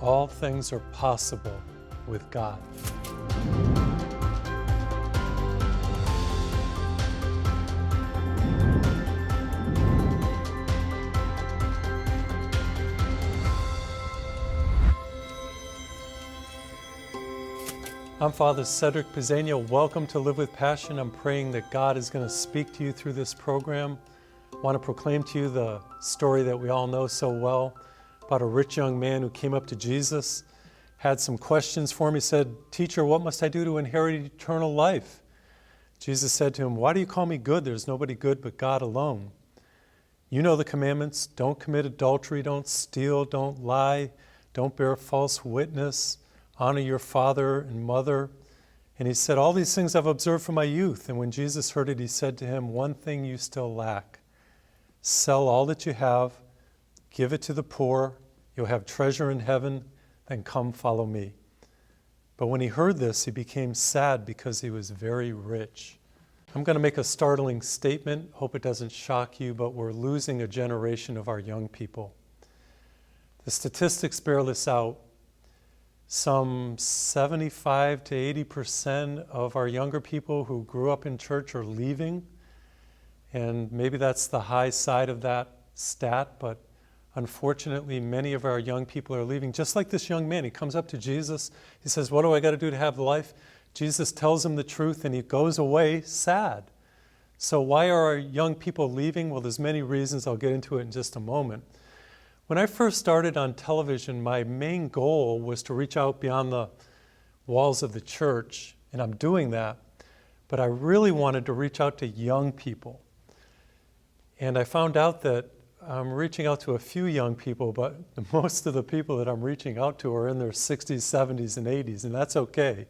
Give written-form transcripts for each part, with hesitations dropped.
all things are possible with God. I'm Father Cedric Pizzania. Welcome to Live with Passion. I'm praying that God is going to speak to you through this program. I want to proclaim to you the story that we all know so well about a rich young man who came up to Jesus, had some questions for him. He said, "Teacher, what must I do to inherit eternal life?" Jesus said to him, "Why do you call me good? There's nobody good but God alone. You know the commandments. Don't commit adultery, don't steal, don't lie, don't bear false witness, honor your father and mother." And he said, "All these things I've observed from my youth." And when Jesus heard it, he said to him, "One thing you still lack. Sell all that you have, give it to the poor, you'll have treasure in heaven, then come follow me." But when he heard this, he became sad because he was very rich. I'm going to make a startling statement. Hope it doesn't shock you, but we're losing a generation of our young people. The statistics bear this out. Some 75 to 80% of our younger people who grew up in church are leaving. And maybe that's the high side of that stat, but unfortunately, many of our young people are leaving. Just like this young man, he comes up to Jesus. He says, "What do I got to do to have life?" Jesus tells him the truth, and he goes away sad. So why are our young people leaving? Well, there's many reasons. I'll get into it in just a moment. When I first started on television, my main goal was to reach out beyond the walls of the church, and I'm doing that, but I really wanted to reach out to young people. And I found out that I'm reaching out to a few young people, but most of the people that I'm reaching out to are in their 60s, 70s, and 80s, and that's okay.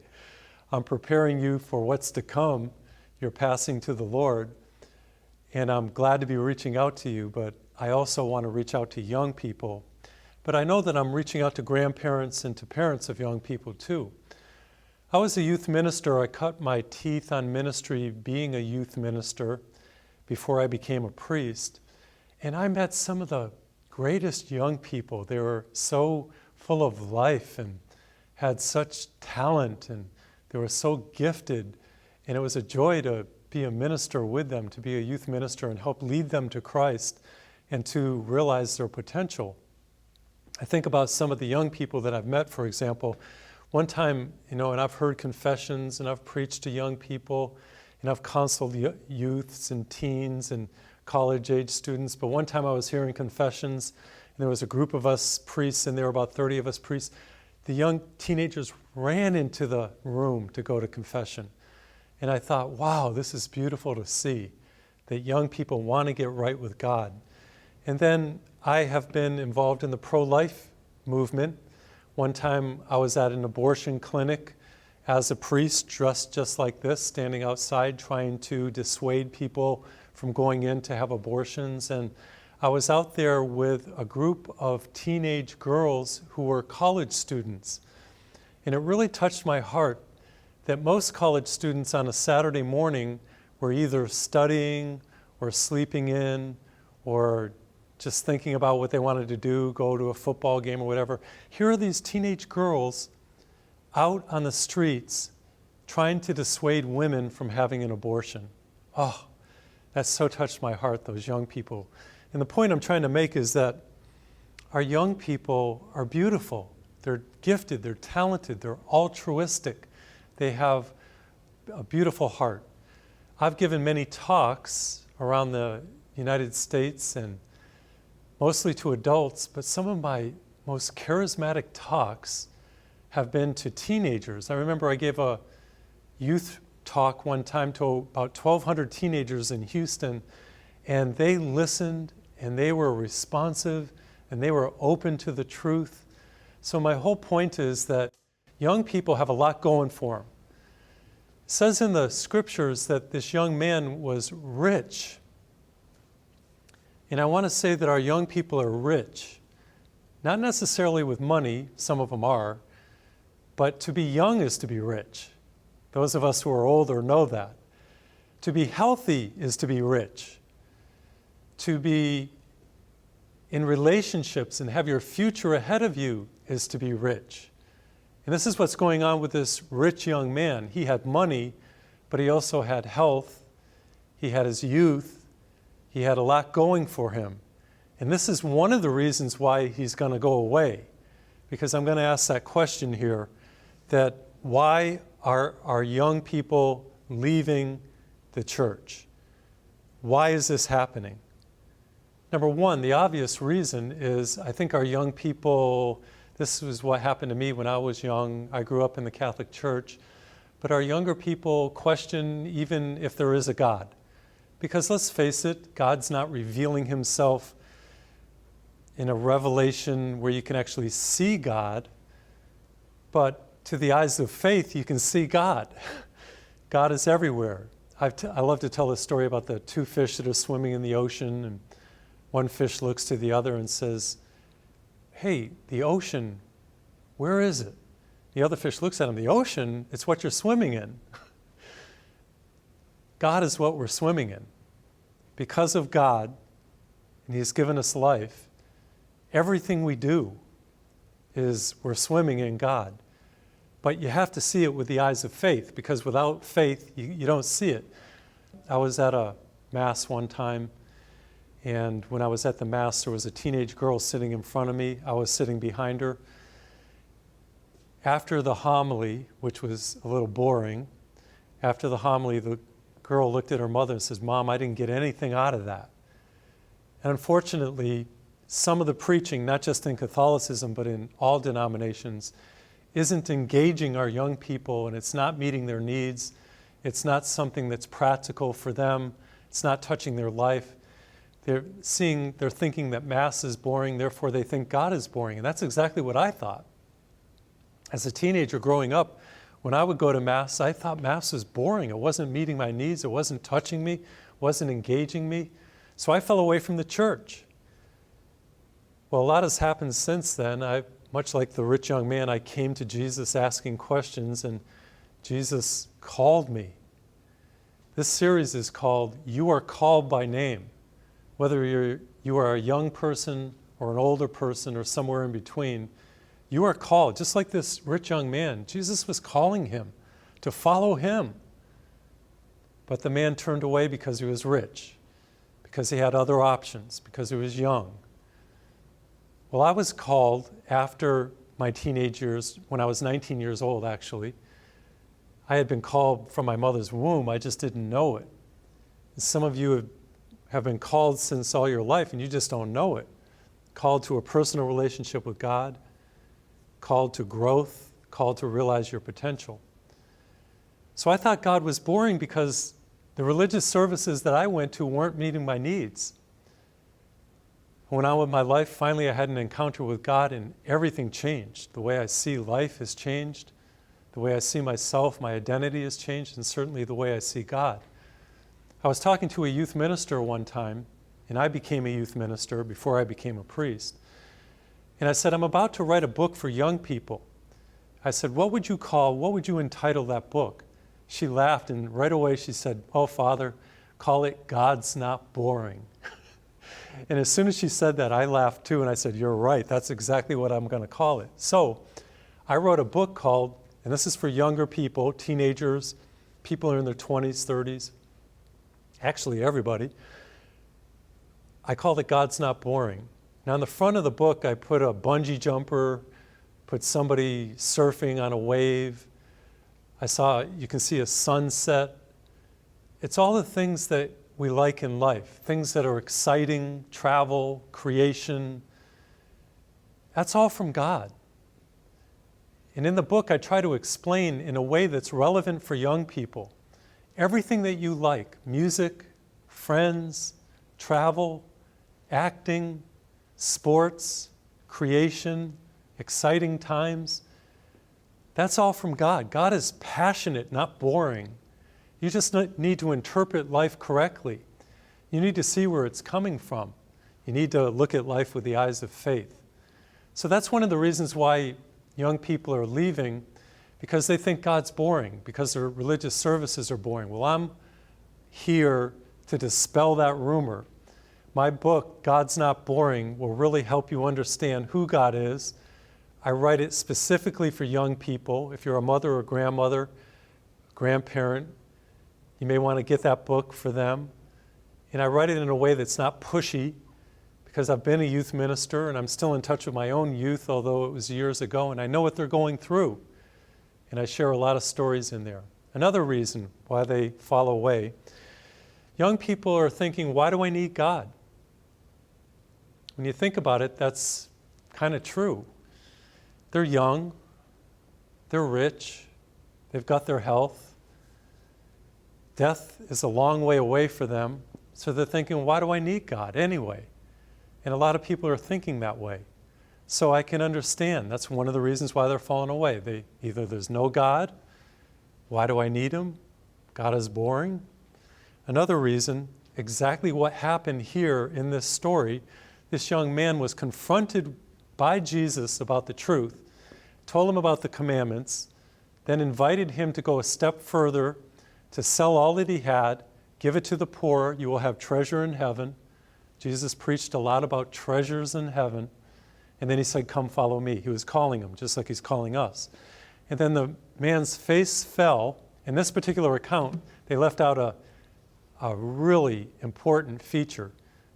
I'm preparing you for what's to come. You're passing to the Lord, and I'm glad to be reaching out to you, but I also want to reach out to young people. But I know that I'm reaching out to grandparents and to parents of young people too. I was a youth minister. I cut my teeth on ministry being a youth minister before I became a priest. And I met some of the greatest young people. They were so full of life and had such talent, and they were so gifted. And it was a joy to be a minister with them, to be a youth minister and help lead them to Christ and to realize their potential. I think about some of the young people that I've met, for example. One time, and I've heard confessions, and I've preached to young people, and I've counseled youths and teens and college-age students. But one time I was hearing confessions, and there was a group of us priests, and there were about 30 of us priests. The young teenagers ran into the room to go to confession. And I thought, wow, this is beautiful to see, that young people want to get right with God. And then I have been involved in the pro-life movement. One time I was at an abortion clinic as a priest, dressed just like this, standing outside trying to dissuade people from going in to have abortions. And I was out there with a group of teenage girls who were college students. And it really touched my heart that most college students on a Saturday morning were either studying or sleeping in or just thinking about what they wanted to do, go to a football game or whatever. Here are these teenage girls out on the streets trying to dissuade women from having an abortion. Oh, that so touched my heart, those young people. And the point I'm trying to make is that our young people are beautiful. They're gifted, they're talented, they're altruistic. They have a beautiful heart. I've given many talks around the United States and mostly to adults, but some of my most charismatic talks have been to teenagers. I remember I gave a youth talk one time to about 1,200 teenagers in Houston, and they listened, and they were responsive, and they were open to the truth. So my whole point is that young people have a lot going for them. It says in the scriptures that this young man was rich. And I want to say that our young people are rich, not necessarily with money, some of them are, but to be young is to be rich. Those of us who are older know that. To be healthy is to be rich. To be in relationships and have your future ahead of you is to be rich. And this is what's going on with this rich young man. He had money, but he also had health. He had his youth. He had a lot going for him. And this is one of the reasons why he's going to go away. Because I'm going to ask that question here, that why are young people leaving the church? Why is this happening? Number one, the obvious reason is I think our young people, this was what happened to me when I was young. I grew up in the Catholic Church. But our younger people question even if there is a God. Because let's face it, God's not revealing himself in a revelation where you can actually see God. But to the eyes of faith, you can see God. God is everywhere. I love to tell a story about the two fish that are swimming in the ocean, and one fish looks to the other and says, "Hey, the ocean, where is it?" The other fish looks at him, "The ocean, it's what you're swimming in." God is what we're swimming in. Because of God, and He's given us life, everything we do is we're swimming in God. But you have to see it with the eyes of faith, because without faith, you don't see it. I was at a Mass one time, and when I was at the Mass, there was a teenage girl sitting in front of me. I was sitting behind her. After the homily, which was a little boring, after the homily, the girl looked at her mother and says, "Mom, I didn't get anything out of that." And unfortunately, some of the preaching, not just in Catholicism, but in all denominations, isn't engaging our young people, and it's not meeting their needs. It's not something that's practical for them. It's not touching their life. They're thinking that Mass is boring, therefore they think God is boring. And that's exactly what I thought. As a teenager growing up, when I would go to Mass, I thought Mass was boring. It wasn't meeting my needs. It wasn't touching me. It wasn't engaging me. So I fell away from the church. Well, a lot has happened since then. Much like the rich young man, I came to Jesus asking questions, and Jesus called me. This series is called You Are Called by Name. Whether you are a young person or an older person or somewhere in between, you are called. Just like this rich young man, Jesus was calling him to follow him. But the man turned away because he was rich, because he had other options, because he was young. Well, I was called after my teenage years, when I was 19 years old, actually. I had been called from my mother's womb. I just didn't know it. Some of you have been called since all your life, and you just don't know it. Called to a personal relationship with God, called to growth, called to realize your potential. So I thought God was boring because the religious services that I went to weren't meeting my needs. When I went my life, finally I had an encounter with God, and everything changed. The way I see life has changed. The way I see myself, my identity has changed, and certainly the way I see God. I was talking to a youth minister one time, and I became a youth minister before I became a priest. And I said, "I'm about to write a book for young people." I said, what would you entitle that book? She laughed, and right away she said, "Oh, Father, call it God's Not Boring." And as soon as she said that, I laughed too, and I said, "You're right, that's exactly what I'm going to call it." So I wrote a book called, and this is for younger people, teenagers, people who are in their 20s, 30s, actually everybody. I called it God's Not Boring. Now on the front of the book, I put a bungee jumper, put somebody surfing on a wave. You can see a sunset. It's all the things that we like in life, things that are exciting, travel, creation. That's all from God. And in the book, I try to explain in a way that's relevant for young people everything that you like: music, friends, travel, acting, sports, creation, exciting times. That's all from God. God is passionate, not boring. You just need to interpret life correctly. You need to see where it's coming from. You need to look at life with the eyes of faith. So that's one of the reasons why young people are leaving, because they think God's boring, because their religious services are boring. Well, I'm here to dispel that rumor. My book, God's Not Boring, will really help you understand who God is. I write it specifically for young people. If you're a mother or grandmother, grandparent, you may want to get that book for them. And I write it in a way that's not pushy, because I've been a youth minister and I'm still in touch with my own youth, although it was years ago, and I know what they're going through. And I share a lot of stories in there. Another reason why they fall away, young people are thinking, why do I need God? When you think about it, that's kind of true. They're young, they're rich, they've got their health. Death is a long way away for them, so they're thinking, why do I need God anyway? And a lot of people are thinking that way. So I can understand. That's one of the reasons why they're falling away. Either there's no God, why do I need Him? God is boring. Another reason, exactly what happened here in this story, this young man was confronted by Jesus about the truth, told him about the commandments, then invited him to go a step further, to sell all that he had, give it to the poor, you will have treasure in heaven. Jesus preached a lot about treasures in heaven. And then he said, come follow me. He was calling him, just like he's calling us. And then the man's face fell. In this particular account, they left out a really important feature.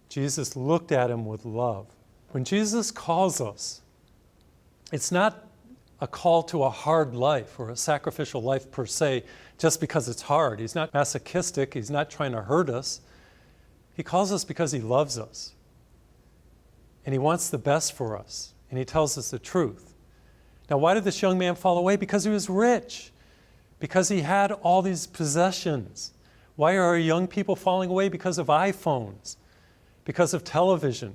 Jesus looked at him with love. When Jesus calls us, it's not a call to a hard life or a sacrificial life per se, just because it's hard. He's not masochistic. He's not trying to hurt us. He calls us because He loves us. And He wants the best for us. And He tells us the truth. Now, why did this young man fall away? Because he was rich. Because he had all these possessions. Why are young people falling away? Because of iPhones. Because of television.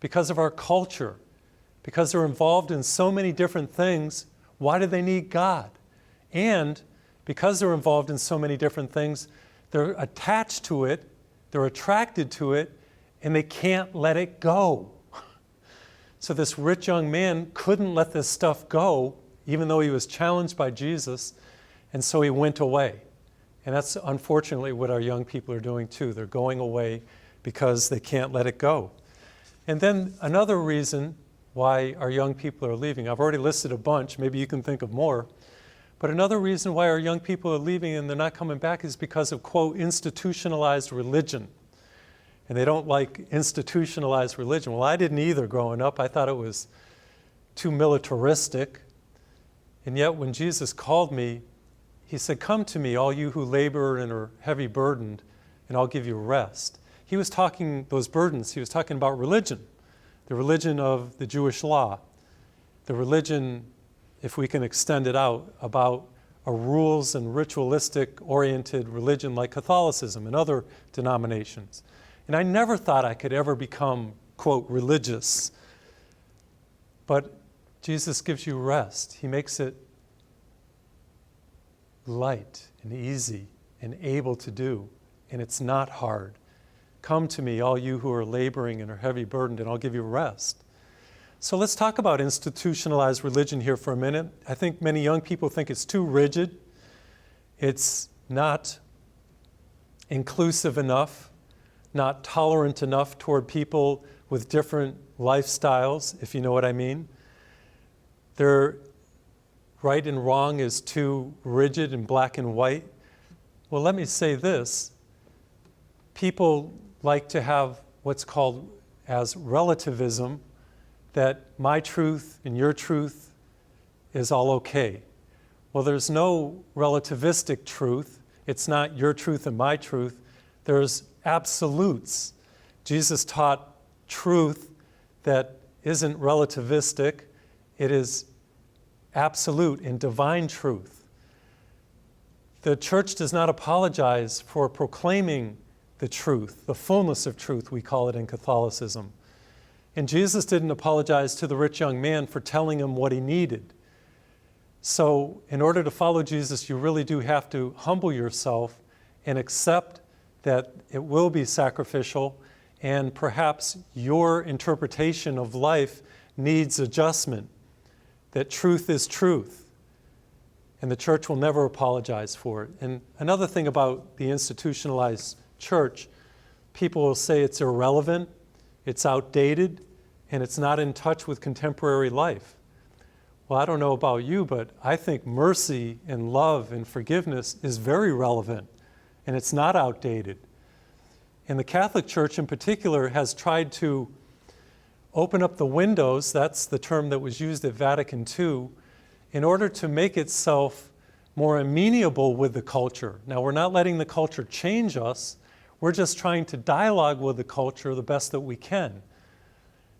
Because of our culture. Because they're involved in so many different things. Why do they need God? And because they're involved in so many different things, they're attached to it, they're attracted to it, and they can't let it go. So this rich young man couldn't let this stuff go, even though he was challenged by Jesus, and so he went away. And that's unfortunately what our young people are doing too. They're going away because they can't let it go. And then another reason why our young people are leaving, I've already listed a bunch, maybe you can think of more, but another reason why our young people are leaving and they're not coming back is because of, quote, institutionalized religion. And they don't like institutionalized religion. Well, I didn't either growing up. I thought it was too militaristic. And yet when Jesus called me, He said, come to me, all you who labor and are heavy burdened, and I'll give you rest. He was talking, those burdens, He was talking about religion, the religion of the Jewish law, the religion, if we can extend it out, about a rules and ritualistic oriented religion like Catholicism and other denominations. And I never thought I could ever become, quote, religious. But Jesus gives you rest. He makes it light and easy and able to do. And it's not hard. Come to me, all you who are laboring and are heavy burdened, and I'll give you rest. So let's talk about institutionalized religion here for a minute. I think many young people think it's too rigid. It's not inclusive enough, not tolerant enough toward people with different lifestyles, if you know what I mean. Their right and wrong is too rigid and black and white. Well, let me say this. People like to have what's called as relativism, that my truth and your truth is all okay. Well, there's no relativistic truth. It's not your truth and my truth. There's absolutes. Jesus taught truth that isn't relativistic. It is absolute and divine truth. The church does not apologize for proclaiming the truth, the fullness of truth, we call it in Catholicism. And Jesus didn't apologize to the rich young man for telling him what he needed. So in order to follow Jesus, you really do have to humble yourself and accept that it will be sacrificial, and perhaps your interpretation of life needs adjustment, that truth is truth, and the church will never apologize for it. And another thing about the institutionalized church, people will say it's irrelevant, it's outdated, and it's not in touch with contemporary life. Well, I don't know about you, but I think mercy and love and forgiveness is very relevant, and it's not outdated. And the Catholic Church in particular has tried to open up the windows, that's the term that was used at Vatican II, in order to make itself more amenable with the culture. Now, we're not letting the culture change us, we're just trying to dialogue with the culture the best that we can.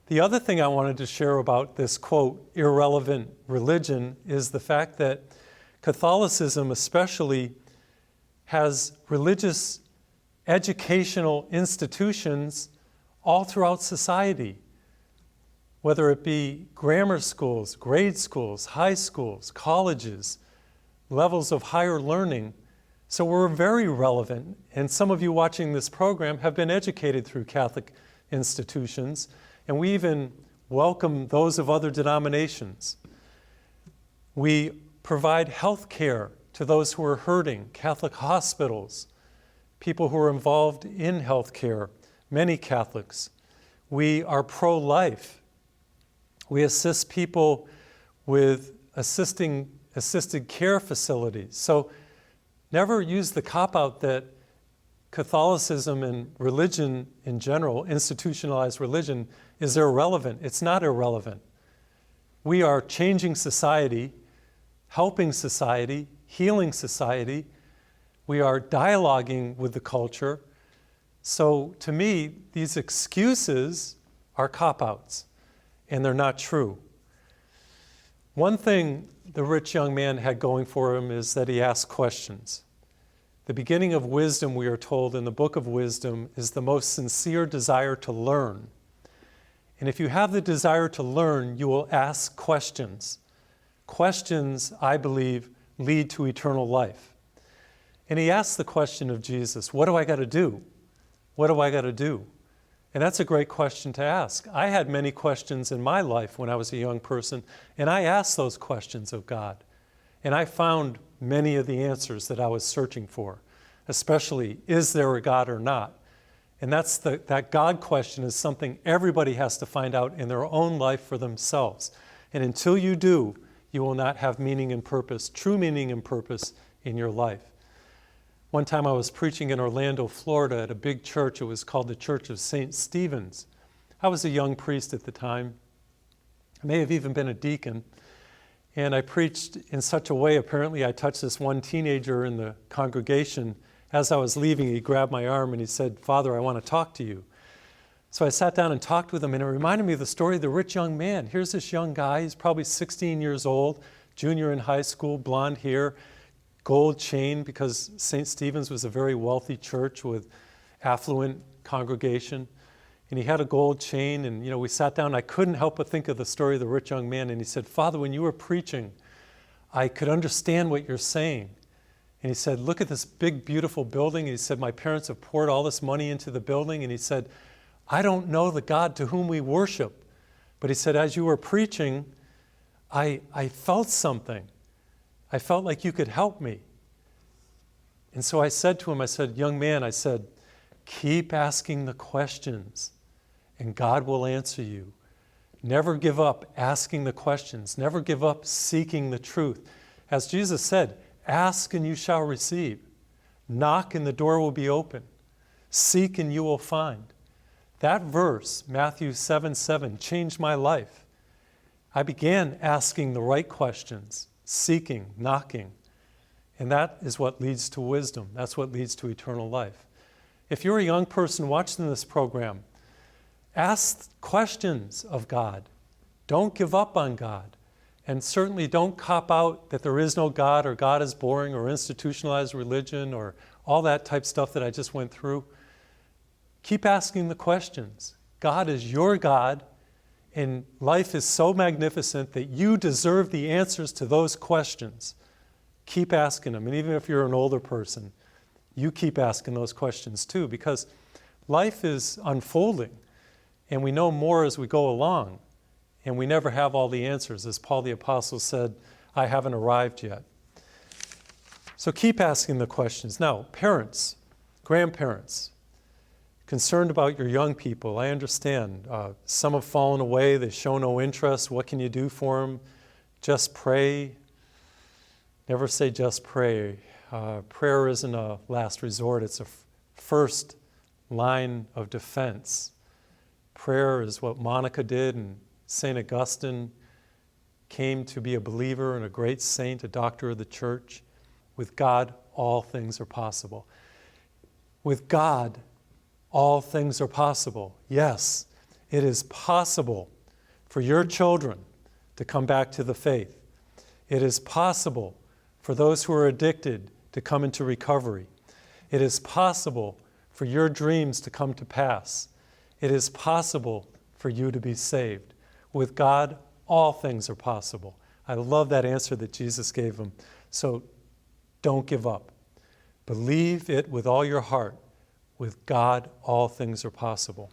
The other thing I wanted to share about this, quote, irrelevant religion is the fact that Catholicism especially has religious educational institutions all throughout society, whether it be grammar schools, grade schools, high schools, colleges, levels of higher learning. So we're very relevant, and some of you watching this program have been educated through Catholic institutions, and we even welcome those of other denominations. We provide health care to those who are hurting, Catholic hospitals, people who are involved in health care, many Catholics. We are pro-life. We assist people with assisted care facilities. So never use the cop-out that Catholicism and religion in general, institutionalized religion, is irrelevant. It's not irrelevant. We are changing society, helping society, healing society. We are dialoguing with the culture. So to me, these excuses are cop-outs, and they're not true. One thing the rich young man had going for him is that he asked questions. The beginning of wisdom, we are told in the book of wisdom, is the most sincere desire to learn. And if you have the desire to learn, you will ask questions. Questions, I believe, lead to eternal life. And he asked the question of Jesus, what do I got to do? What do I got to do? And that's a great question to ask. I had many questions in my life when I was a young person, and I asked those questions of God. And I found many of the answers that I was searching for, especially, is there a God or not? And that God question is something everybody has to find out in their own life for themselves. And until you do, you will not have meaning and purpose, true meaning and purpose in your life. One time I was preaching in Orlando, Florida at a big church. It was called the Church of St. Stephen's. I was a young priest at the time. I may have even been a deacon. And I preached in such a way, apparently I touched this one teenager in the congregation. As I was leaving, he grabbed my arm and he said, "Father, I want to talk to you." So I sat down and talked with him, and it reminded me of the story of the rich young man. Here's this young guy, he's probably 16 years old, junior in high school, blonde hair, gold chain, because St. Stephen's was a very wealthy church with affluent congregation. And he had a gold chain, and we sat down. I couldn't help but think of the story of the rich young man. And he said, "Father, when you were preaching, I could understand what you're saying." And he said, "Look at this big, beautiful building." And he said, "My parents have poured all this money into the building." And he said, "I don't know the God to whom we worship." But he said, "As you were preaching, I felt something. I felt like you could help me." And so I said to him, I said, "Young man," I said, "keep asking the questions and God will answer you. Never give up asking the questions. Never give up seeking the truth. As Jesus said, ask and you shall receive. Knock and the door will be open. Seek and you will find." That verse, Matthew 7:7, changed my life. I began asking the right questions, seeking, knocking. And that is what leads to wisdom. That's what leads to eternal life. If you're a young person watching this program, ask questions of God. Don't give up on God. And certainly don't cop out that there is no God, or God is boring, or institutionalized religion, or all that type stuff that I just went through. Keep asking the questions. God is your God, and life is so magnificent that you deserve the answers to those questions. Keep asking them. And even if you're an older person, you keep asking those questions too, because life is unfolding and we know more as we go along, and we never have all the answers. As Paul the Apostle said, "I haven't arrived yet." So keep asking the questions. Now, parents, grandparents, concerned about your young people. I understand. Some have fallen away. They show no interest. What can you do for them? Just pray. Never say just pray. Prayer isn't a last resort. It's a first line of defense. Prayer is what Monica did, and St. Augustine came to be a believer and a great saint, a doctor of the church. With God, all things are possible. With God, all things are possible. Yes, it is possible for your children to come back to the faith. It is possible for those who are addicted to come into recovery. It is possible for your dreams to come to pass. It is possible for you to be saved. With God, all things are possible. I love that answer that Jesus gave him. So don't give up. Believe it with all your heart. With God, all things are possible.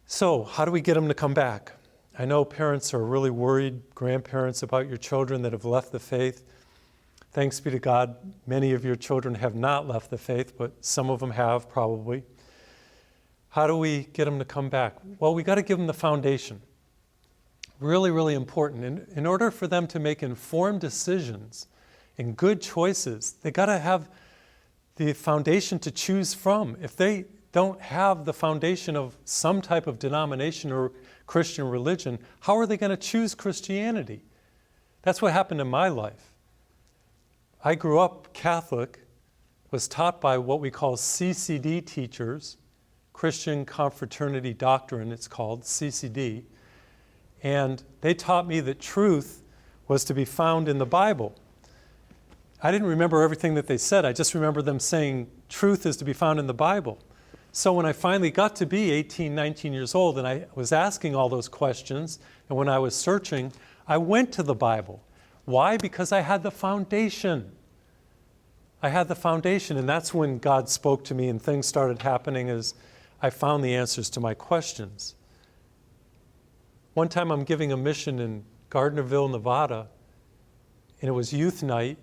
So, how do we get them to come back? I know parents are really worried, grandparents, about your children that have left the faith. Thanks be to God, many of your children have not left the faith, but some of them have probably. How do we get them to come back? Well, we got to give them the foundation. Really, really important. In order for them to make informed decisions and good choices, they got to have the foundation to choose from. If they don't have the foundation of some type of denomination or Christian religion, how are they going to choose Christianity? That's what happened in my life. I grew up Catholic, was taught by what we call CCD teachers, Christian Confraternity Doctrine, it's called, CCD. And they taught me that truth was to be found in the Bible. I didn't remember everything that they said. I just remember them saying truth is to be found in the Bible. So when I finally got to be 18, 19 years old and I was asking all those questions, and when I was searching, I went to the Bible. Why? Because I had the foundation. I had the foundation, and that's when God spoke to me and things started happening as I found the answers to my questions. One time I'm giving a mission in Gardnerville, Nevada, and it was youth night.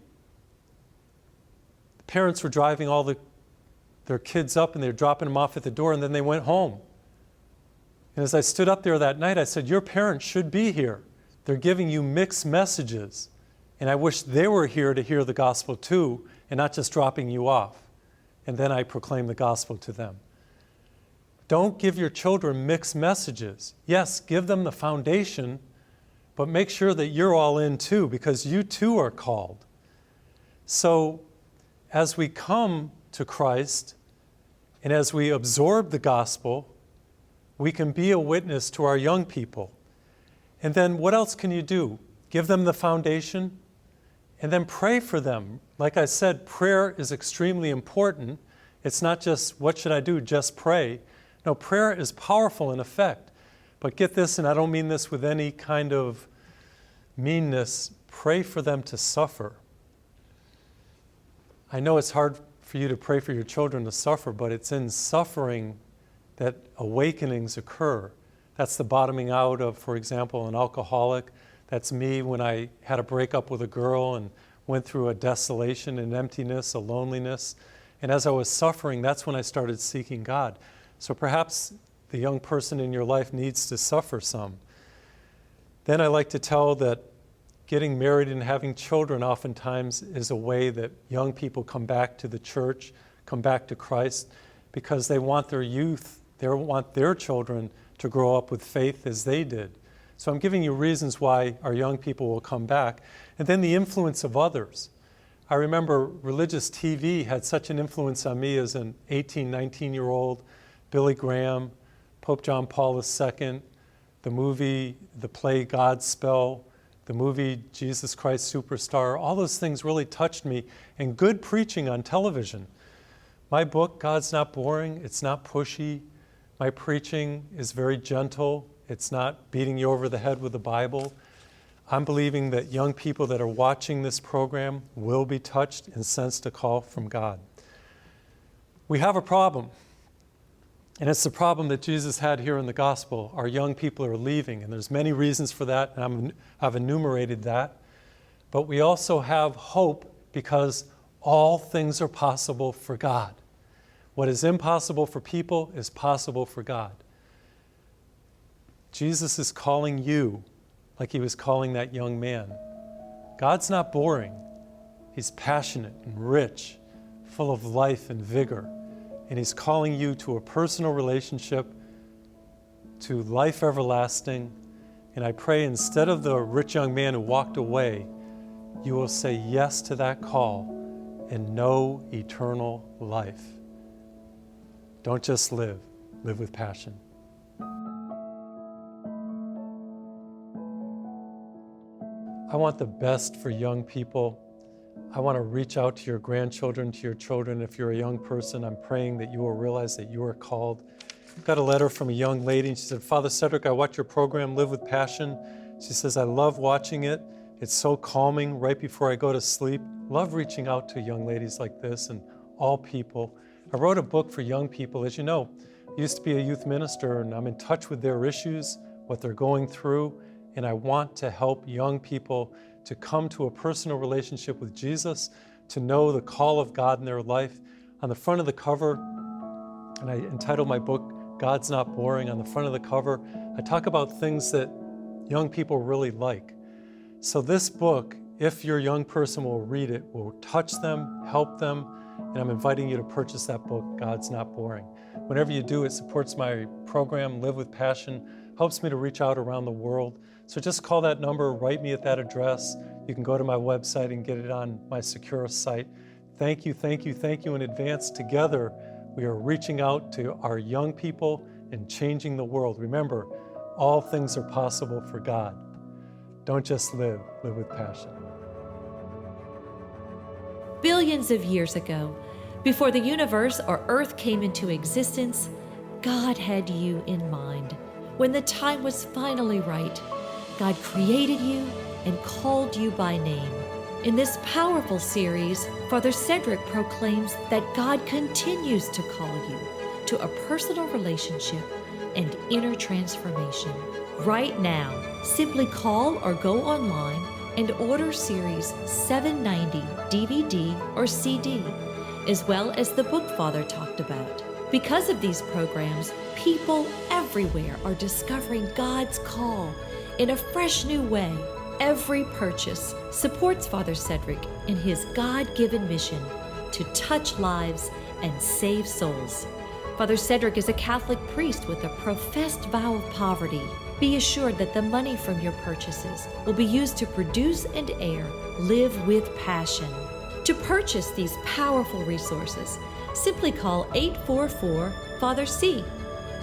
The parents were driving all their kids up, and they were dropping them off at the door, and then they went home. And as I stood up there that night, I said, your parents should be here. They're giving you mixed messages. And I wish they were here to hear the gospel too, and not just dropping you off. And then I proclaim the gospel to them. Don't give your children mixed messages. Yes, give them the foundation, but make sure that you're all in too, because you too are called. So as we come to Christ, and as we absorb the gospel, we can be a witness to our young people. And then what else can you do? Give them the foundation, and then pray for them. Like I said, prayer is extremely important. It's not just, what should I do? Just pray. No, prayer is powerful in effect. But get this, and I don't mean this with any kind of meanness, pray for them to suffer. I know it's hard for you to pray for your children to suffer, but it's in suffering that awakenings occur. That's the bottoming out of, for example, an alcoholic. That's me when I had a breakup with a girl and went through a desolation, an emptiness, a loneliness. And as I was suffering, that's when I started seeking God. So perhaps the young person in your life needs to suffer some. Then I like to tell that getting married and having children oftentimes is a way that young people come back to the church, come back to Christ, because they want their youth, they want their children to grow up with faith as they did. So I'm giving you reasons why our young people will come back. And then the influence of others. I remember religious TV had such an influence on me as an 18, 19-year-old. Billy Graham, Pope John Paul II, the movie, the play Godspell, the movie Jesus Christ Superstar, all those things really touched me, and good preaching on television. My book, God's Not Boring, it's not pushy. My preaching is very gentle. It's not beating you over the head with the Bible. I'm believing that young people that are watching this program will be touched and sensed a call from God. We have a problem. And it's the problem that Jesus had here in the gospel. Our young people are leaving, and there's many reasons for that, and I've enumerated that. But we also have hope because all things are possible for God. What is impossible for people is possible for God. Jesus is calling you like he was calling that young man. God's not boring. He's passionate and rich, full of life and vigor. And he's calling you to a personal relationship, to life everlasting. And I pray instead of the rich young man who walked away, you will say yes to that call and know eternal life. Don't just live, live with passion. I want the best for young people. I want to reach out to your grandchildren, to your children. If you're a young person, I'm praying that you will realize that you are called. I got a letter from a young lady, and she said, Father Cedric, I watch your program, Live with Passion. She says, I love watching it. It's so calming right before I go to sleep. Love reaching out to young ladies like this and all people. I wrote a book for young people. As you know, I used to be a youth minister, and I'm in touch with their issues, what they're going through, and I want to help young people to come to a personal relationship with Jesus, to know the call of God in their life. On the front of the cover, and I entitled my book, God's Not Boring. On the front of the cover, I talk about things that young people really like. So this book, if your young person will read it, will touch them, help them, and I'm inviting you to purchase that book, God's Not Boring. Whenever you do, it supports my program, Live with Passion, helps me to reach out around the world. So just call that number, write me at that address. You can go to my website and get it on my secure site. Thank you, thank you, thank you in advance. Together, we are reaching out to our young people and changing the world. Remember, all things are possible for God. Don't just live, live with passion. Billions of years ago, before the universe or Earth came into existence, God had you in mind. When the time was finally right, God created you and called you by name. In this powerful series, Father Cedric proclaims that God continues to call you to a personal relationship and inner transformation. Right now, simply call or go online and order Series 790 DVD or CD, as well as the book Father talked about. Because of these programs, people everywhere are discovering God's call in a fresh new way. Every purchase supports Father Cedric in his God-given mission to touch lives and save souls. Father Cedric is a Catholic priest with a professed vow of poverty. Be assured that the money from your purchases will be used to produce and air Live with Passion. To purchase these powerful resources, simply call 844-FATHER-C.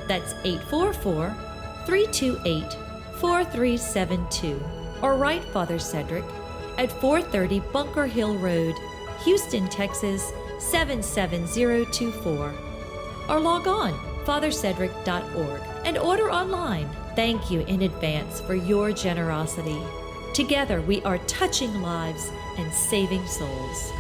That's 844-328-4372. Or write Father Cedric at 430 Bunker Hill Road, Houston, Texas 77024. Or log on fathercedric.org and order online. Thank you in advance for your generosity. Together we are touching lives and saving souls.